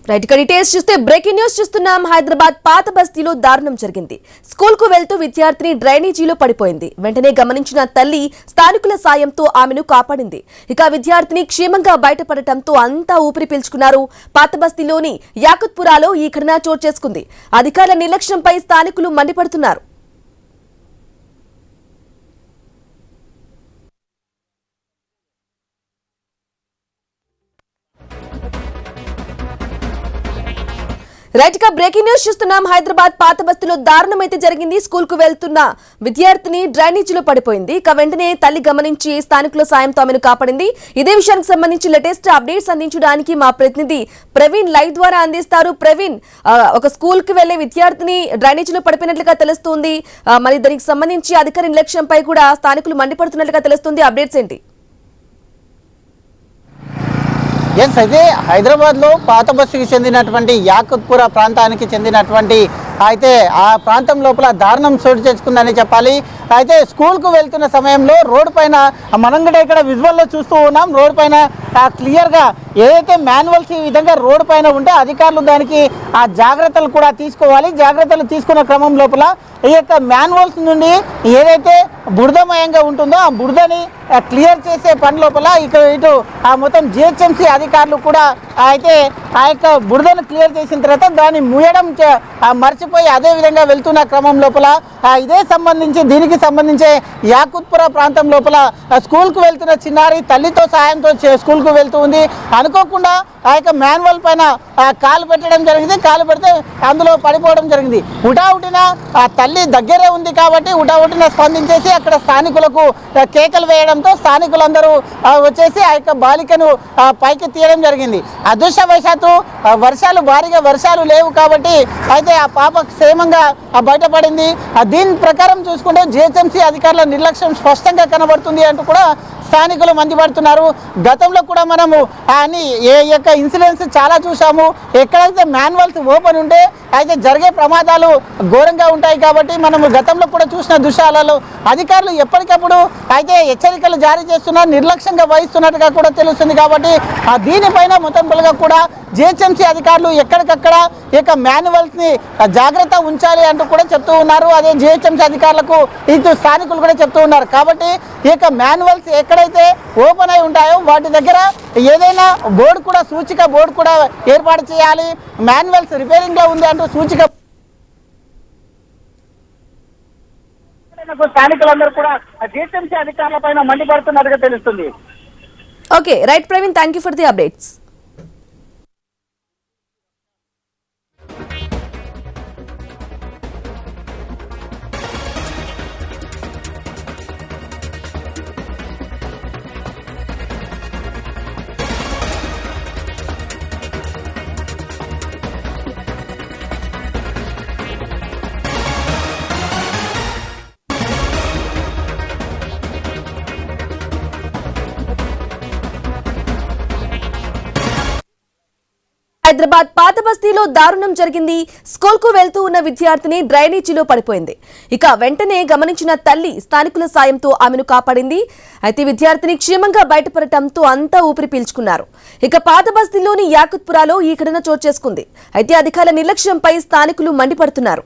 Right గా details చూస్తే breaking news చూస్తున్నాం. హైదరాబాద్ పాత బస్తీలో దారుణం జరిగింది. స్కూల్ కు వెళ్తూ విద్యార్థిని డ్రైనేజీలో పడిపోయింది. వెంటనే గమనించిన తల్లి స్థానికుల సాయంతో ఆమెను కాపాడింది. ఇక విద్యార్థిని క్షేమంగా బయటపడటంతో అంతా ఊపిరి పీల్చుకున్నారు. పాత బస్తీలోని యాకుత్పురాలో ఈ ఘటన చోటు చేసుకుంది. అధికారుల నిర్లక్ష్యంపై స్థానికులు మండిపడుతున్నారు. రైట్ గా బ్రేకింగ్ న్యూస్ చూస్తున్నాం. హైదరాబాద్ పాత బస్తీలో దారుణం అయితే జరిగింది. స్కూల్ కు వెళ్తున్న విద్యార్థిని డ్రైనేజీలో పడిపోయింది. ఇక వెంటనే తల్లి గమనించి స్థానికుల సాయంతో ఆమెను కాపాడింది. ఇదే విషయానికి సంబంధించి లేటెస్ట్ అప్డేట్స్ అందించడానికి మా ప్రతినిధి ప్రవీణ్ లైవ్ ద్వారా అందిస్తారు. ప్రవీణ్, ఒక స్కూల్ కు వెళ్లే విద్యార్థిని డ్రైనేజీలో పడిపోయినట్లుగా తెలుస్తుంది. మరి దానికి సంబంధించి అధికార నిర్లక్ష్యంపై కూడా స్థానికులు మండిపడుతున్నట్లుగా తెలుస్తుంది. అప్డేట్స్ ఏంటి? ఎస్, అయితే హైదరాబాద్లో పాత బస్సుకి చెందినటువంటి యాకుత్పురా ప్రాంతానికి చెందినటువంటి అయితే ఆ ప్రాంతం లోపల దారుణం చోటు చేసుకుందని చెప్పాలి. అయితే స్కూల్కు వెళ్తున్న సమయంలో రోడ్డు పైన మనం కూడా ఇక్కడ విజువల్లో చూస్తూ ఉన్నాం. రోడ్డు పైన క్లియర్గా ఏదైతే మాన్యువల్స్ ఈ విధంగా రోడ్డు పైన ఉంటే అధికారులు దానికి ఆ జాగ్రత్తలు కూడా తీసుకోవాలి. జాగ్రత్తలు తీసుకున్న క్రమం లోపల ఈ యొక్క మాన్యువల్స్ నుండి ఏదైతే బురదమయంగా ఉంటుందో ఆ బురదని క్లియర్ చేసే పని లోపల ఇటు ఆ మొత్తం జిహెచ్ఎంసీ అధికారులు కూడా అయితే ఆ యొక్క బురదను క్లియర్ చేసిన తర్వాత దాన్ని మూయడం మర్చిపోయి అదే విధంగా వెళ్తున్న క్రమం లోపల దీనికి సంబంధించి యాకుత్పురా ప్రాంతం లోపల స్కూల్కు వెళ్తున్న చిన్నారి తల్లితో సహాయంతో స్కూల్కు వెళ్తూ ఉంది. అనుకోకుండా ఆ యొక్క మాన్యువల్ పైన కాలు పెట్టడం జరిగింది. కాలు పెడితే అందులో పడిపోవడం జరిగింది. హుటాహుటిన ఆ తల్లి దగ్గరే ఉంది కాబట్టి హుటాహుటిన స్పందించేసి అక్కడ స్థానికులకు కేకలు వేయడంతో స్థానికులందరూ వచ్చేసి ఆ యొక్క బాలికను పైకి తీయడం జరిగింది. అదృష్టవశాత్తు భారీగా వర్షాలు లేవు కాబట్టి అయితే ఆ పాప క్షేమంగా బయటపడింది. దీని ప్రకారం చూసుకుంటే జిహెచ్ఎంసీ అధికారుల నిర్లక్ష్యం స్పష్టంగా కనబడుతుంది అంటూ కూడా స్థానికులు మండిపడుతున్నారు. గతంలో కూడా మనము ఈ యొక్క ఇన్సిడెంట్స్ చాలా చూసాము. ఎక్కడైతే మాన్యువల్స్ ఓపెన్ ఉంటే అయితే జరిగే ప్రమాదాలు ఘోరంగా ఉంటాయి కాబట్టి మనము గతంలో కూడా చూసిన దృశ్యాలలో అధికారులు ఎప్పటికప్పుడు అయితే హెచ్చరికలు జారీ చేస్తున్నారు, నిర్లక్ష్యంగా వహిస్తున్నట్టుగా కూడా తెలుస్తుంది. కాబట్టి దీనిపైన మొత్తంగా కూడా జిహెచ్ఎంసీ అధికారులు ఎక్కడికక్కడ ఈ యొక్క మాన్యువల్స్ని జాగ్రత్త ఉంచాలి అంటూ కూడా చెప్తూ ఉన్నారు. అదే జిహెచ్ఎంసీ అధికారులకు ఇటు స్థానికులు కూడా చెప్తూ ఉన్నారు. కాబట్టి ఈ యొక్క మాన్యువల్స్ ఎక్కడైతే ఓపెన్ అయి ఉంటాయో వాటి దగ్గర ఏదైనా సూచిక బోర్డు కూడా ఏర్పాటు చేయాలి. మాన్యువల్స్ రిపేరింగ్ లో ఉంది అంటూ సూచిక స్థానికులందరూ కూడా జిహెచ్ఎంసీ అధికారుల పైన మండిపడుతున్నట్టుగా తెలుస్తుంది. Okay right Praveen, thank you for the updates. Hyderabad పాత బస్తీలో దారుణం జరిగింది. స్కూల్ కు వెళ్తూ ఉన్న విద్యార్థిని డ్రైనేజీలో పడిపోయింది. ఇక వెంటనే గమనించిన తల్లి స్థానికుల సాయంతో ఆమెను కాపాడింది. అయితే విద్యార్థిని క్షేమంగా బయటపడటంతో అంతా ఊపిరి పీల్చుకున్నారు. ఇక పాత బస్తీలోని యాకుత్పురాలో ఈ ఘటన చోటు చేసుకుంది. అయితే అధికారుల నిర్లక్ష్యంపై స్థానికులు మండిపడుతున్నారు.